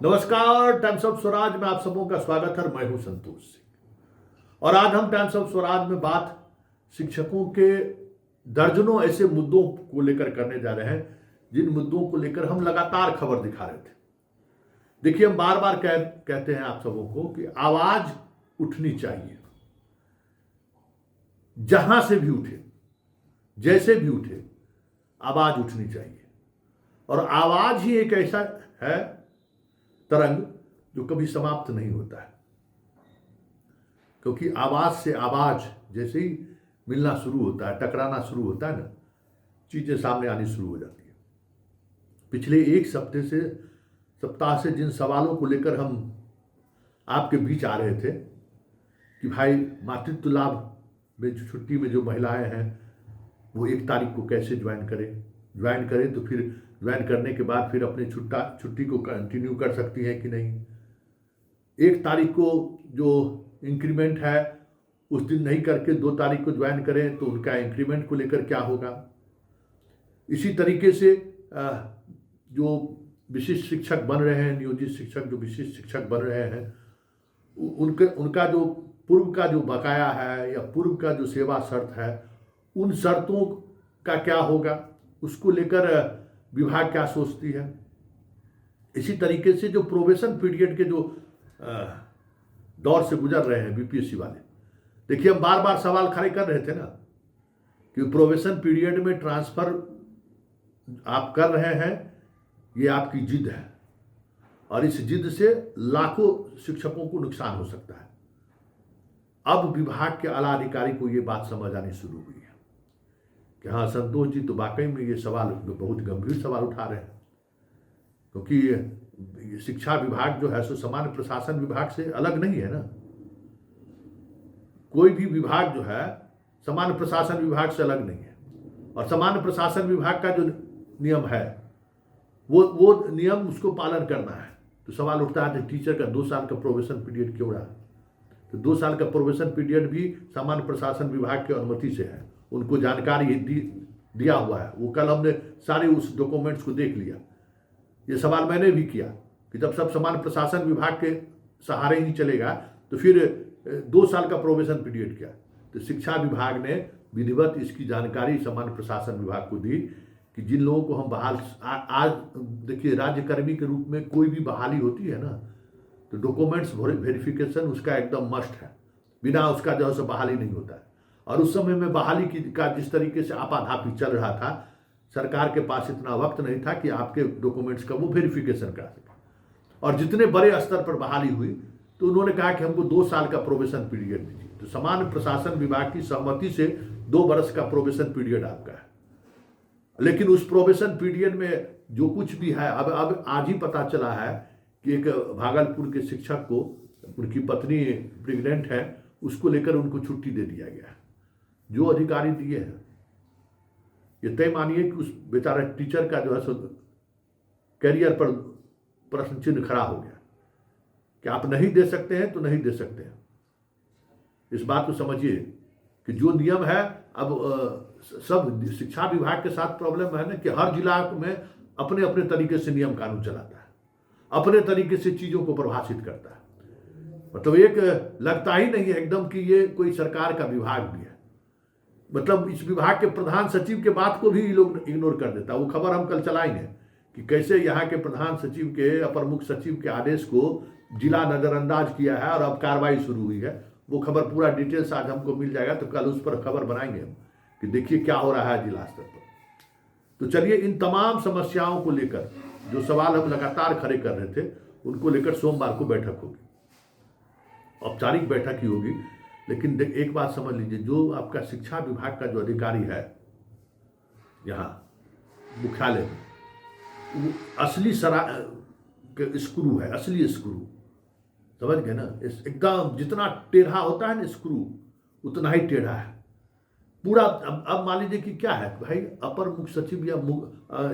नमस्कार। Times of Swaraj में आप सबों का स्वागत है। मैं हूं संतोष सिंह और आज हम टाइम्स ऑफ स्वराज में बात शिक्षकों के दर्जनों ऐसे मुद्दों को लेकर करने जा रहे हैं जिन मुद्दों को लेकर हम लगातार खबर दिखा रहे थे। देखिए, हम बार बार कहते हैं आप सबों को कि आवाज उठनी चाहिए, जहां से भी उठे, जैसे भी उठे, आवाज उठनी चाहिए। और आवाज ही एक ऐसा है तरंग जो कभी समाप्त नहीं होता है, क्योंकि आवाज से आवाज जैसे ही मिलना शुरू होता है, टकराना शुरू होता है ना, चीजें सामने आनी शुरू हो जाती है। पिछले एक सप्ताह से जिन सवालों को लेकर हम आपके बीच आ रहे थे कि भाई मातृत्व लाभ में छुट्टी में जो महिलाएं हैं वो 1 तारीख को कैसे ज्वाइन करें तो फिर ज्वाइन करने के बाद फिर अपनी छुट्टी को कंटिन्यू कर सकती हैं कि नहीं। 1 तारीख को जो इंक्रीमेंट है उस दिन नहीं करके 2 तारीख को ज्वाइन करें तो उनका इंक्रीमेंट को लेकर क्या होगा। इसी तरीके से जो विशिष्ट शिक्षक बन रहे हैं, नियोजित शिक्षक जो विशिष्ट शिक्षक बन रहे हैं, उनका जो पूर्व का जो बकाया है या पूर्व का जो सेवा शर्त है, उन शर्तों का क्या होगा, उसको लेकर विभाग क्या सोचती है। इसी तरीके से जो प्रोबेशन पीरियड के जो दौर से गुजर रहे हैं बीपीएससी वाले, देखिए हम बार बार सवाल खड़े कर रहे थे ना कि प्रोबेशन पीरियड में ट्रांसफर आप कर रहे हैं, ये आपकी जिद है और इस जिद से लाखों शिक्षकों को नुकसान हो सकता है। अब विभाग के आला अधिकारी को ये बात समझ आनी शुरू हुई है कि हाँ, संतोष जी तो वाकई में ये सवाल बहुत गंभीर सवाल उठा रहे हैं, क्योंकि शिक्षा विभाग जो है सो सामान्य प्रशासन विभाग से अलग नहीं है ना। कोई भी विभाग जो है सामान्य प्रशासन विभाग से अलग नहीं है और सामान्य प्रशासन विभाग का जो नियम है वो नियम उसको पालन करना है। तो सवाल उठता है कि टीचर का 2 साल का प्रोबेशन पीरियड क्यों रहा। तो 2 साल का प्रोबेशन पीरियड भी सामान्य प्रशासन विभाग की अनुमति से है, उनको जानकारी दिया हुआ है। वो कल हमने सारे उस डॉक्यूमेंट्स को देख लिया। ये सवाल मैंने भी किया कि जब सब सामान्य प्रशासन विभाग के सहारे ही चलेगा तो फिर 2 साल का प्रोबेशन पीरियड क्या। तो शिक्षा विभाग ने विधिवत इसकी जानकारी सामान्य प्रशासन विभाग को दी कि जिन लोगों को हम बहाल आज देखिए राज्यकर्मी के रूप में कोई भी बहाली होती है ना, तो डॉक्यूमेंट्स वेरिफिकेशन उसका एकदम मस्ट है, बिना उसका जो है बहाली नहीं होता है। और उस समय में बहाली का जिस तरीके से आपाधापी चल रहा था, सरकार के पास इतना वक्त नहीं था कि आपके डॉक्यूमेंट्स का वो वेरिफिकेशन करा सके। और जितने बड़े स्तर पर बहाली हुई तो उन्होंने कहा कि हमको 2 साल का प्रोबेशन पीरियड दीजिए। तो सामान्य प्रशासन विभाग की सहमति से 2 वर्ष का प्रोबेशन पीरियड आपका है। लेकिन उस प्रोबेशन पीरियड में जो कुछ भी है, अब आज ही पता चला है कि एक भागलपुर के शिक्षक को उनकी पत्नी प्रेग्नेंट है, उसको लेकर उनको छुट्टी दे दिया गया है। जो अधिकारी दिए हैं, ये तय मानिए कि उस बेचारा टीचर का जो है सो कैरियर पर प्रश्न चिन्ह खड़ा हो गया कि आप नहीं दे सकते हैं तो नहीं दे सकते हैं। इस बात को समझिए कि जो नियम है, अब सब शिक्षा विभाग के साथ प्रॉब्लम है ना कि हर जिला में अपने अपने तरीके से नियम कानून चलाता है, अपने तरीके से चीजों को परिभाषित करता है। मतलब एक लगता ही नहीं है एकदम कि ये कोई सरकार का विभाग भी है। मतलब इस विभाग के प्रधान सचिव के बात को भी लोग इग्नोर कर देता है। वो खबर हम कल चलाएंगे कि कैसे यहाँ के प्रधान सचिव के, अपर मुख्य सचिव के आदेश को जिला नजरअंदाज किया है और अब कार्रवाई शुरू हुई है। वो खबर पूरा डिटेल्स आज हमको मिल जाएगा, तो कल उस पर खबर बनाएंगे हम कि देखिए क्या हो रहा है जिला स्तर पर। तो चलिए, इन तमाम समस्याओं को लेकर जो सवाल हम लगातार खड़े कर रहे थे, उनको लेकर सोमवार को बैठक होगी, औपचारिक बैठक ही होगी। लेकिन एक बात समझ लीजिए, जो आपका शिक्षा विभाग का जो अधिकारी है यहाँ मुख्यालय में, वो असली स्क्रू है, असली स्क्रू, समझ गए ना। एकदम जितना टेढ़ा होता है ना स्क्रू, उतना ही टेढ़ा है पूरा। अब मान लीजिए कि क्या है भाई, अपर मुख्य सचिव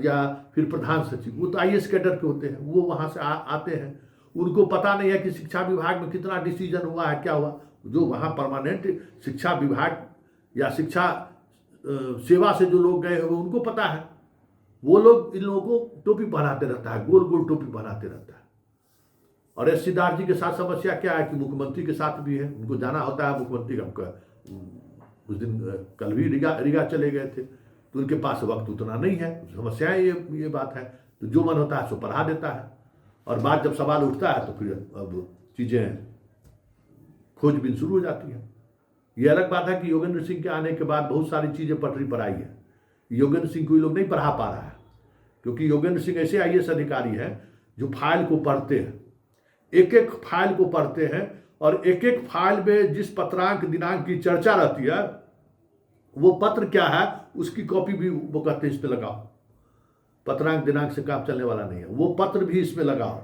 या फिर प्रधान सचिव, वो तो आईएएस कैडर के होते हैं, वो वहां से आते हैं, उनको पता नहीं है कि शिक्षा विभाग में कितना डिसीजन हुआ है, क्या हुआ। जो वहाँ परमानेंट शिक्षा विभाग या शिक्षा सेवा से जो लोग गए हैं वो उनको पता है। वो लोग इन लोगों को टोपी पहनाते रहता है, गोल गोल टोपी पहनाते रहता है। और एस सिद्धार्थ जी के साथ समस्या क्या है कि मुख्यमंत्री के साथ भी है, उनको जाना होता है मुख्यमंत्री का। उस दिन कल भी रीगा चले गए थे, तो उनके पास वक्त उतना नहीं है। समस्याएं ये बात है। तो जो मन होता है सो पढ़ा देता है, और बात जब सवाल उठता है तो फिर अब चीज़ें खोजबीन शुरू हो जाती है। ये अलग बात है कि योगेंद्र सिंह के आने के बाद बहुत सारी चीज़ें पटरी पर आई है। योगेंद्र सिंह को ये लोग नहीं पढ़ा पा रहा है, क्योंकि योगेंद्र सिंह ऐसे IAS अधिकारी हैं जो फाइल को पढ़ते हैं, एक एक फाइल को पढ़ते हैं, और एक एक फाइल में जिस पत्रांक दिनांक की चर्चा रहती है, वो पत्र क्या है उसकी कॉपी भी वो कहते हैं इसमें लगाओ। पत्रांक दिनांक से काम चलने वाला नहीं है, वो पत्र भी इसमें लगाओ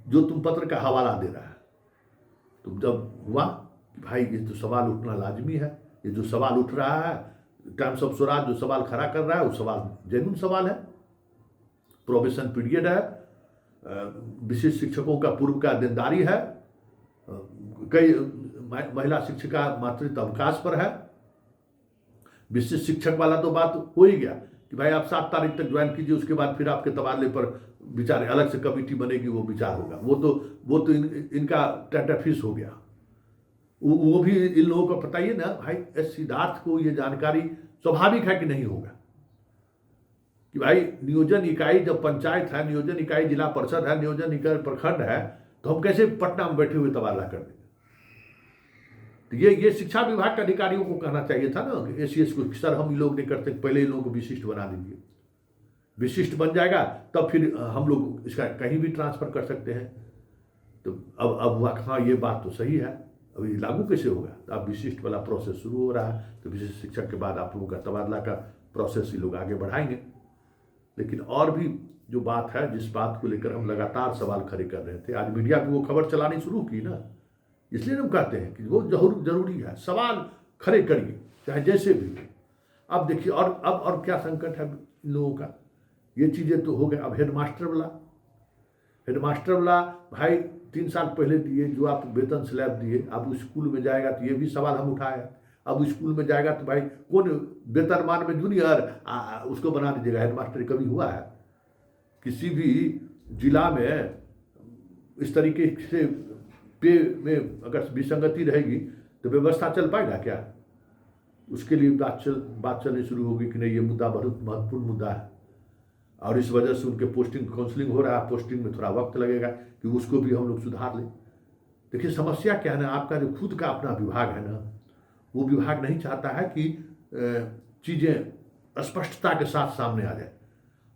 जो तुम पत्र का हवाला दे रहा है। तो जब हुआ कि भाई ये तो सवाल उठना लाजमी है, ये जो सवाल उठ रहा है, टाइम्स ऑफ स्वराज जो सवाल खड़ा कर रहा है वो सवाल जेन्युइन सवाल है। प्रोबेशन पीरियड है, विशेष शिक्षकों का पूर्व का देनदारी है, कई महिला शिक्षिका मातृत्व अवकाश पर है। विशेष शिक्षक वाला तो बात हो ही गया कि भाई आप 7 तारीख तक ज्वाइन कीजिए, उसके बाद फिर आपके तबादले पर विचार, अलग से कमेटी बनेगी, वो विचार होगा। वो तो इनका टेंटरफिश हो गया। वो भी इन लोगों को पता ही है ना भाई, एस सिद्धार्थ को ये जानकारी स्वाभाविक है कि नहीं होगा कि भाई नियोजन इकाई जब पंचायत है, नियोजन इकाई जिला परिषद है, नियोजन इकाई प्रखंड है, तो हम कैसे पटना में बैठे हुए तबादला कर देंगे। तो ये शिक्षा विभाग के अधिकारियों को कहना चाहिए था ना कि ACS को, सर हम ये लोग नहीं करते, पहले इन लोगों को विशिष्ट बना दीजिए। विशिष्ट बन जाएगा तब फिर हम लोग इसका कहीं भी ट्रांसफर कर सकते हैं। तो अब हुआ हाँ ये बात तो सही है, अभी लागू कैसे होगा। तो अब विशिष्ट वाला प्रोसेस शुरू हो रहा है, तो विशिष्ट शिक्षक के बाद आप लोगों का तबादला का प्रोसेस ये लोग आगे बढ़ाएंगे। लेकिन और भी जो बात है, जिस बात को लेकर हम लगातार सवाल खड़े कर रहे थे, आज मीडिया पे वो खबर चलानी शुरू की ना, इसलिए हम कहते हैं कि वो जरूरी है, सवाल खड़े करिए चाहे जैसे भी। अब देखिए और क्या संकट है इन लोगों का। ये चीज़ें तो हो गए। अब हेडमास्टर वाला भाई 3 साल पहले दिए जो आप वेतन स्लैब दिए, अब स्कूल में जाएगा तो ये भी सवाल हम उठाए। अब स्कूल में जाएगा तो भाई कौन वेतनमान में जूनियर उसको बना दीजिएगा हेडमास्टर। कभी हुआ है किसी भी जिला में इस तरीके से पे में अगर विसंगति रहेगी तो व्यवस्था चल पाएगा क्या। उसके लिए बात चलनी शुरू होगी कि नहीं ये मुद्दा बहुत महत्वपूर्ण मुद्दा है, और इस वजह से उनके पोस्टिंग काउंसलिंग हो रहा है, पोस्टिंग में थोड़ा वक्त लगेगा कि उसको भी हम लोग सुधार लें। देखिए समस्या क्या है ना, आपका जो खुद का अपना विभाग है ना, वो विभाग नहीं चाहता है कि चीज़ें स्पष्टता के साथ सामने आ जाए।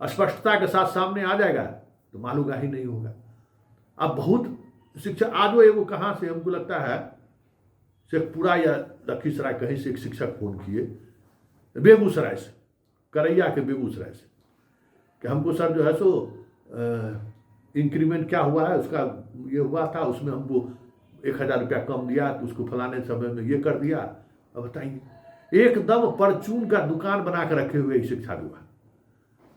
स्पष्टता के साथ सामने आ जाएगा तो मालूगा ही नहीं होगा। अब बहुत शिक्षा आज वो एगो कहाँ से हमको लगता है शेखपुरा या लखीसराय कहीं से एक शिक्षक फोन किए, बेगूसराय से, करैया के बेगूसराय से, कि हमको सर जो है सो इंक्रीमेंट क्या हुआ है, उसका ये हुआ था, उसमें हमको 1000 रुपया कम दिया, तो उसको फलाने समय में ये कर दिया। अब बताइए, एकदम परचून का दुकान बना कर रखे हुए शिक्षा विभाग।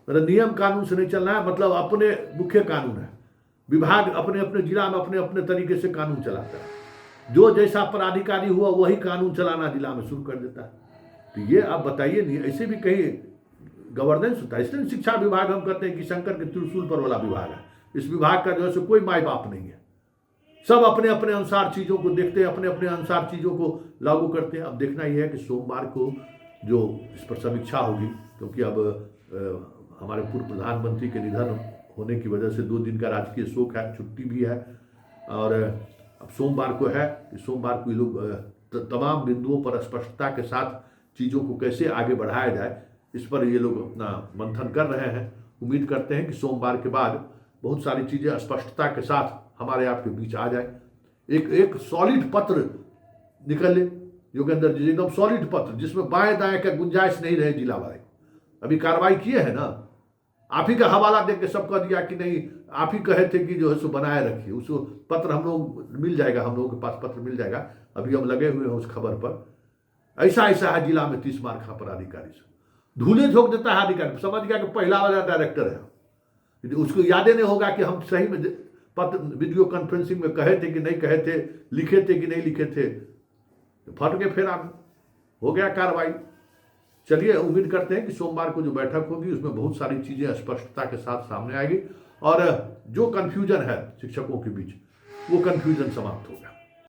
मतलब नियम कानून से नहीं चलना है, मतलब अपने मुख्य कानून है, विभाग अपने अपने जिला में अपने अपने तरीके से कानून चलाता है। जो जैसा पदाधिकारी हुआ वही कानून चलाना जिला में शुरू कर देता है। तो ये आप बताइए, नहीं ऐसे भी कहीं गवर्नेंस होता है। इसलिए शिक्षा विभाग हम कहते हैं कि शंकर के त्रिशूल पर वाला विभाग है। इस विभाग का जो है सो कोई माई बाप नहीं है, सब अपने अपने अनुसार चीज़ों को देखते हैं, अपने अपने अनुसार चीज़ों को लागू करते हैं। अब देखना यह है कि सोमवार को जो इस पर समीक्षा होगी, क्योंकि अब हमारे पूर्व प्रधानमंत्री के निधन होने की वजह से 2 दिन का राजकीय शोक है, छुट्टी भी है, और अब सोमवार को है कि सोमवार को ये लोग तमाम बिंदुओं पर स्पष्टता के साथ चीज़ों को कैसे आगे बढ़ाया जाए, इस पर ये लोग अपना मंथन कर रहे हैं। उम्मीद करते हैं कि सोमवार के बाद बहुत सारी चीज़ें स्पष्टता के साथ हमारे आपके बीच आ जाए। एक सॉलिड पत्र निकले योगेंद्र जी, एकदम सॉलिड पत्र जिसमें बाएं दाएं का गुंजाइश नहीं रहे जिला वाले। अभी कार्रवाई किए हैं ना, आप ही का हवाला देख के सब कह दिया कि नहीं, आप ही कहे थे कि जो है सो बनाए रखिए। उसको पत्र हम लोग मिल जाएगा, हम लोगों के पास पत्र मिल जाएगा। अभी हम लगे हुए हैं उस खबर पर। ऐसा है जिला में 30 मार खा पर अधिकारी से धूले झोंक देता है अधिकारी, समझ गया कि पहला वाला डायरेक्टर है। उसको यादें नहीं होगा कि हम सही में पत्र वीडियो कॉन्फ्रेंसिंग में कहे थे कि नहीं कहे थे, लिखे थे कि नहीं लिखे थे, तो फट के फिर हो गया कार्रवाई। चलिए उम्मीद करते हैं कि सोमवार को जो बैठक होगी उसमें बहुत सारी चीज़ें स्पष्टता के साथ सामने आएगी, और जो कन्फ्यूजन है शिक्षकों के बीच वो कन्फ्यूजन समाप्त होगा।